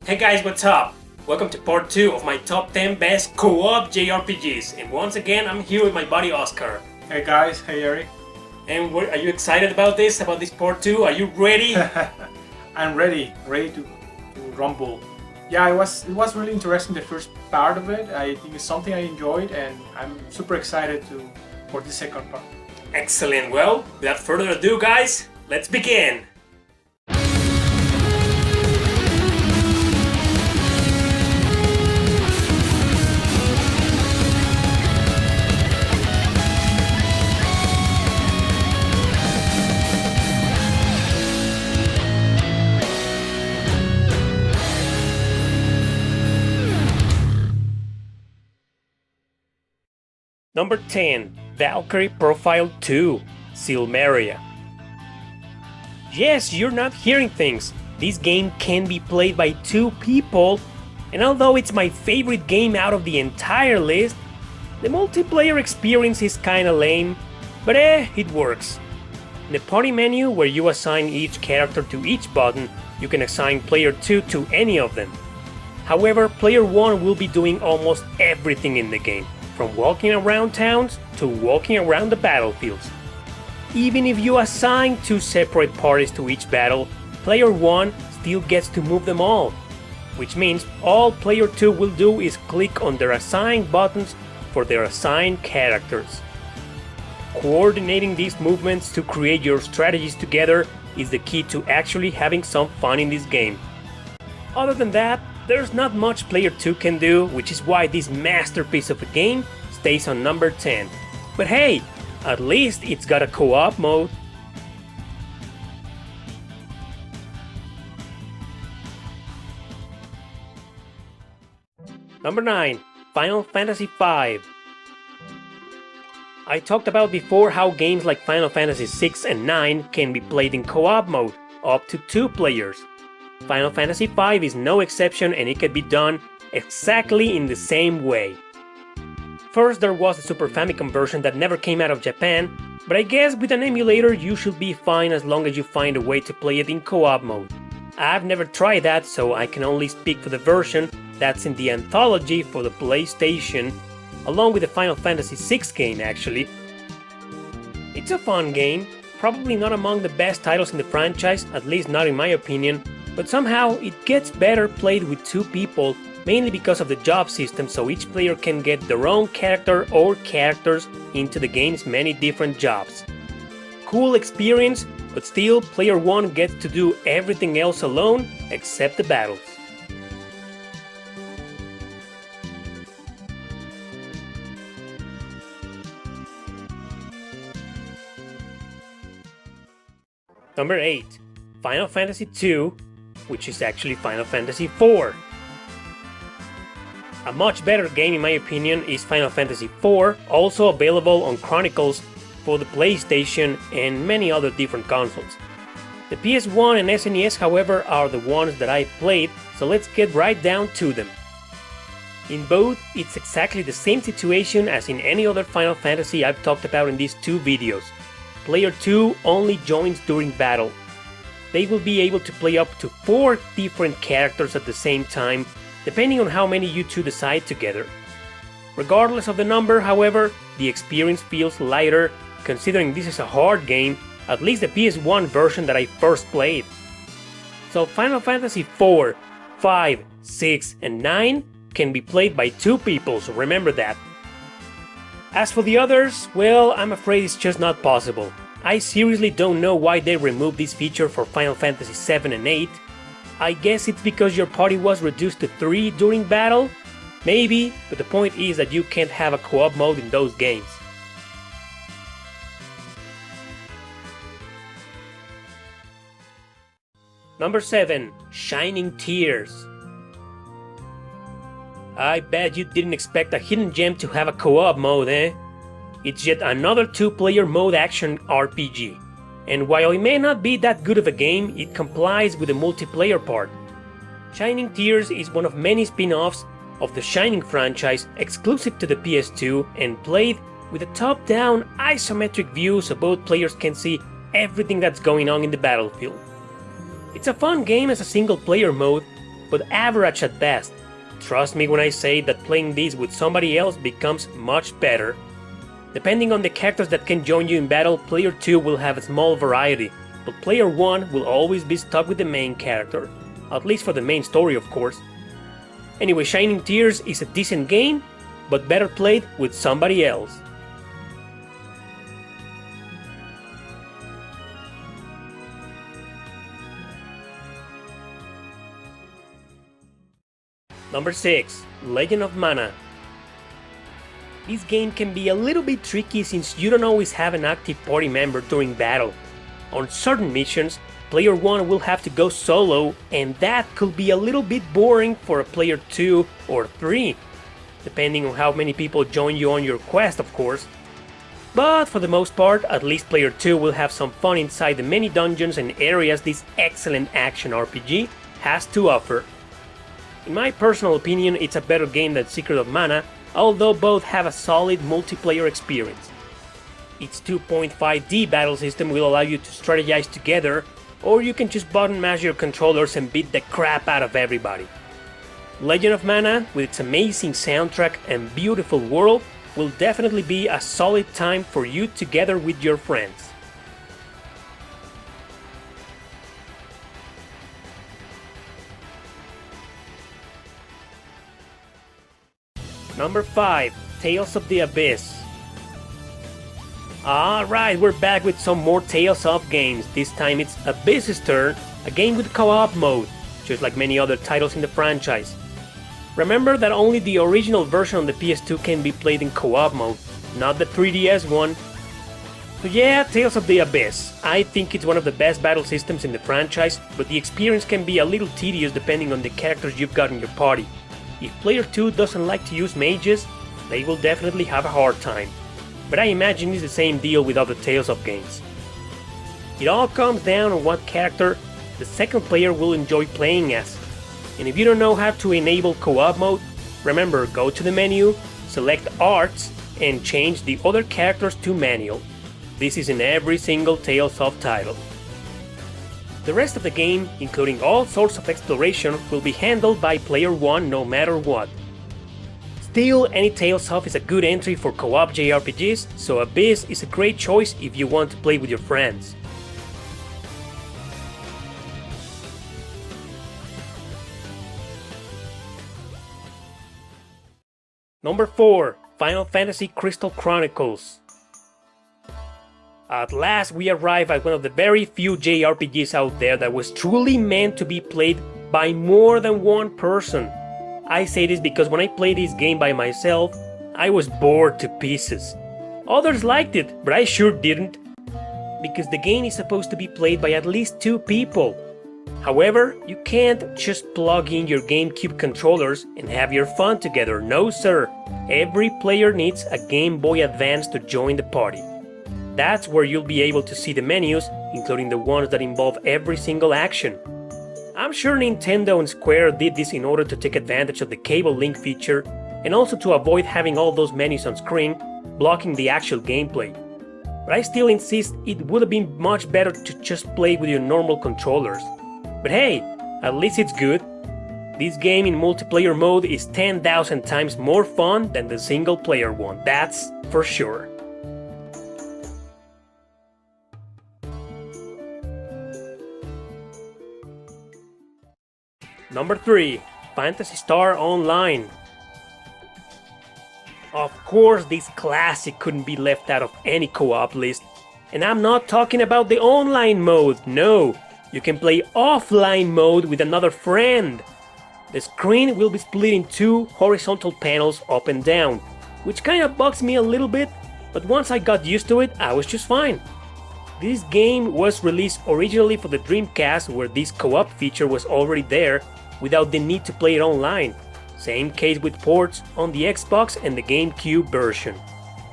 Hey guys, what's up? Welcome to part 2 of my top 10 best co-op JRPGs, and once again I'm here with my buddy Oscar. Hey guys, hey Erick. And are you excited about this part 2? Are you ready? I'm ready to rumble. Yeah, it was really interesting, the first part of it. I think it's something I enjoyed and I'm super excited for the second part. Excellent, well, without further ado guys, let's begin! Number 10. Valkyrie Profile 2, Xillia. Yes, you're not hearing things. This game can be played by 2 people, and although it's my favorite game out of the entire list, the multiplayer experience is kinda lame, but it works. In the party menu, where you assign each character to each button, you can assign player 2 to any of them. However, player 1 will be doing almost everything in the game, from walking around towns to walking around the battlefields. Even if you assign 2 separate parties to each battle, player 1 still gets to move them all, which means all player 2 will do is click on their assigned buttons for their assigned characters. Coordinating these movements to create your strategies together is the key to actually having some fun in this game. Other than that, there's not much player 2 can do, which is why this masterpiece of a game stays on number 10. But hey, at least it's got a co-op mode. Number 9. Final Fantasy V. I talked about before how games like Final Fantasy VI and 9 can be played in co-op mode, up to 2 players. Final Fantasy V is no exception, and it can be done exactly in the same way. First, there was the Super Famicom version that never came out of Japan, but I guess with an emulator you should be fine as long as you find a way to play it in co-op mode. I've never tried that, so I can only speak for the version that's in the anthology for the PlayStation, along with the Final Fantasy VI game actually. It's a fun game, probably not among the best titles in the franchise, at least not in my opinion, but somehow it gets better played with 2 people, mainly because of the job system, so each player can get their own character or characters into the game's many different jobs. Cool experience, but still player 1 gets to do everything else alone except the battles. Number 8. Final Fantasy II, which is actually Final Fantasy IV. A much better game in my opinion is Final Fantasy IV, also available on Chronicles for the PlayStation and many other different consoles. The PS1 and SNES, however, are the ones that I played, so let's get right down to them. In both, it's exactly the same situation as in any other Final Fantasy I've talked about in these 2 videos. Player 2 only joins during battle. They will be able to play up to 4 different characters at the same time, depending on how many you 2 decide together. Regardless of the number, however, the experience feels lighter, considering this is a hard game, at least the PS1 version that I first played. So Final Fantasy IV, 5, 6, and 9 can be played by 2 people, so remember that. As for the others, well, I'm afraid it's just not possible. I seriously don't know why they removed this feature for Final Fantasy VII and 8. I guess it's because your party was reduced to 3 during battle? Maybe, but the point is that you can't have a co-op mode in those games. Number 7. Shining Tears. I bet you didn't expect a hidden gem to have a co-op mode, eh? It's yet another 2-player mode action RPG. And while it may not be that good of a game, it complies with the multiplayer part. Shining Tears is one of many spin-offs of the Shining franchise exclusive to the PS2 and played with a top-down isometric view so both players can see everything that's going on in the battlefield. It's a fun game as a single-player mode, but average at best. Trust me when I say that playing this with somebody else becomes much better. Depending on the characters that can join you in battle, player 2 will have a small variety, but player 1 will always be stuck with the main character, at least for the main story of course. Anyway, Shining Tears is a decent game, but better played with somebody else. Number 6. Legend of Mana. This game can be a little bit tricky since you don't always have an active party member during battle. On certain missions, player 1 will have to go solo, and that could be a little bit boring for a player 2 or 3, depending on how many people join you on your quest of course. But for the most part, at least player 2 will have some fun inside the many dungeons and areas this excellent action RPG has to offer. In my personal opinion, it's a better game than Secret of Mana, although both have a solid multiplayer experience. Its 2.5D battle system will allow you to strategize together, or you can just button mash your controllers and beat the crap out of everybody. Legend of Mana, with its amazing soundtrack and beautiful world, will definitely be a solid time for you together with your friends. Number 5. Tales of the Abyss. Alright, we're back with some more Tales of games. This time it's Abyss's turn, a game with co-op mode, just like many other titles in the franchise. Remember that only the original version on the PS2 can be played in co-op mode, not the 3DS one. So yeah, Tales of the Abyss. I think it's one of the best battle systems in the franchise, but the experience can be a little tedious depending on the characters you've got in your party. If player 2 doesn't like to use mages, they will definitely have a hard time. But I imagine it's the same deal with other Tales of games. It all comes down on what character the second player will enjoy playing as. And if you don't know how to enable co-op mode, remember, go to the menu, select Arts, and change the other characters to manual. This is in every single Tales of title. The rest of the game, including all sorts of exploration, will be handled by player 1 no matter what. Still, any Tales of is a good entry for co-op JRPGs, so Abyss is a great choice if you want to play with your friends. Number 4. Final Fantasy Crystal Chronicles. At last we arrive at one of the very few JRPGs out there that was truly meant to be played by more than one person. I say this because when I played this game by myself, I was bored to pieces. Others liked it, but I sure didn't. Because the game is supposed to be played by at least 2 people. However, you can't just plug in your GameCube controllers and have your fun together, no sir. Every player needs a Game Boy Advance to join the party. That's where you'll be able to see the menus, including the ones that involve every single action. I'm sure Nintendo and Square did this in order to take advantage of the cable link feature and also to avoid having all those menus on screen, blocking the actual gameplay. But I still insist it would have been much better to just play with your normal controllers. But hey, at least it's good. This game in multiplayer mode is 10,000 times more fun than the single player one, that's for sure. Number 3. Phantasy Star Online. Of course, this classic couldn't be left out of any co-op list. And I'm not talking about the online mode, no. You can play offline mode with another friend. The screen will be split in 2 horizontal panels up and down, which kinda bugs me a little bit, but once I got used to it, I was just fine. This game was released originally for the Dreamcast, where this co-op feature was already there, without the need to play it online. Same case with ports on the Xbox and the GameCube version.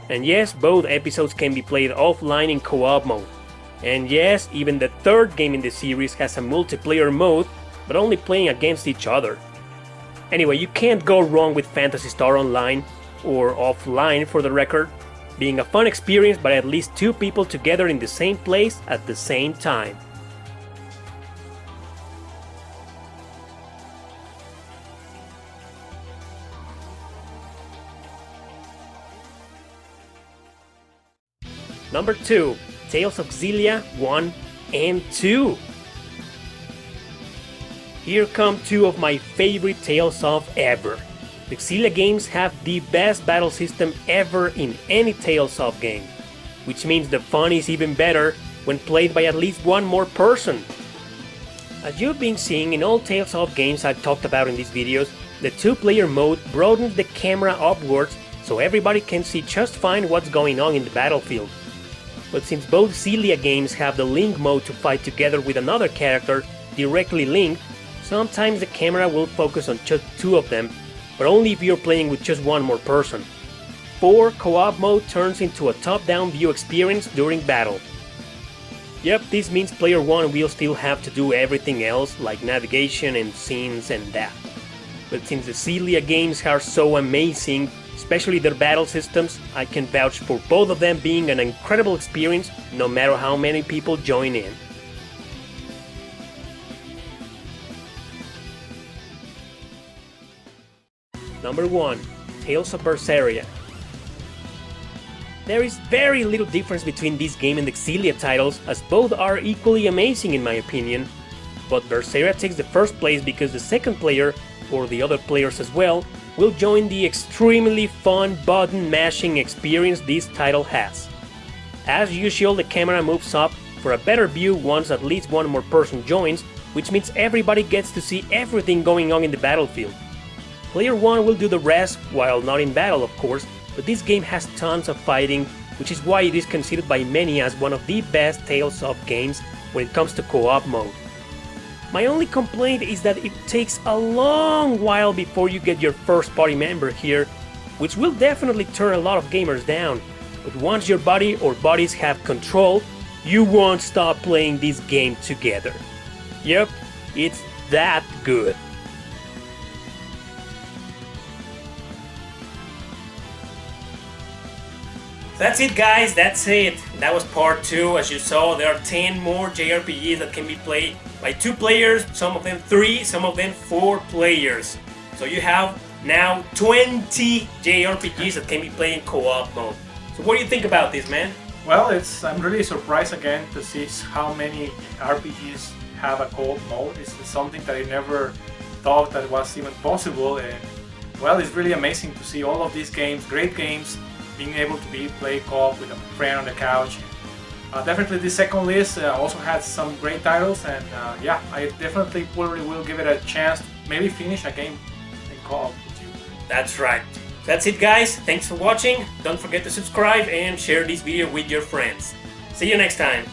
And yes, both episodes can be played offline in co-op mode. And yes, even the third game in the series has a multiplayer mode, but only playing against each other. Anyway, you can't go wrong with Phantasy Star Online, or offline for the record, being a fun experience by at least 2 people together in the same place at the same time. Number 2, Tales of Xillia 1 and 2. Here come two of my favorite Tales of ever. The Xillia games have the best battle system ever in any Tales of game, which means the fun is even better when played by at least one more person. As you've been seeing in all Tales of games I've talked about in these videos, the two-player mode broadens the camera upwards so everybody can see just fine what's going on in the battlefield. But since both Xillia games have the link mode to fight together with another character directly linked, sometimes the camera will focus on just two of them, but only if you're playing with just one more person. 4. Co-op mode turns into a top-down view experience during battle. Yep, this means player 1 will still have to do everything else like navigation and scenes and that. But since the Xillia games are so amazing, especially their battle systems, I can vouch for both of them being an incredible experience no matter how many people join in. Number 1. Tales of Berseria. There is very little difference between this game and the Xillia titles, as both are equally amazing in my opinion, but Berseria takes the first place because the second player, or the other players as well, will join the extremely fun button mashing experience this title has. As usual, the camera moves up for a better view once at least one more person joins, which means everybody gets to see everything going on in the battlefield. Player 1 will do the rest, while not in battle of course, but this game has tons of fighting, which is why it is considered by many as one of the best Tales of games when it comes to co-op mode. My only complaint is that it takes a long while before you get your first party member here, which will definitely turn a lot of gamers down, but once your buddy or buddies have control, you won't stop playing this game together. Yep, it's that good. That's it guys, that's it. That was part 2. As you saw, there are 10 more JRPGs that can be played by 2 players, some of them 3, some of them 4 players. So you have now 20 JRPGs that can be played in co-op mode. So what do you think about this, man? Well, I'm really surprised again to see how many RPGs have a co-op mode. It's something that I never thought that was even possible, and well, it's really amazing to see all of these games, great games, being able to be played co-op with a friend on the couch. Definitely the second list also has some great titles, and yeah, I definitely will give it a chance to maybe finish a game in co-op with you. That's right. That's it guys, thanks for watching. Don't forget to subscribe and share this video with your friends. See you next time.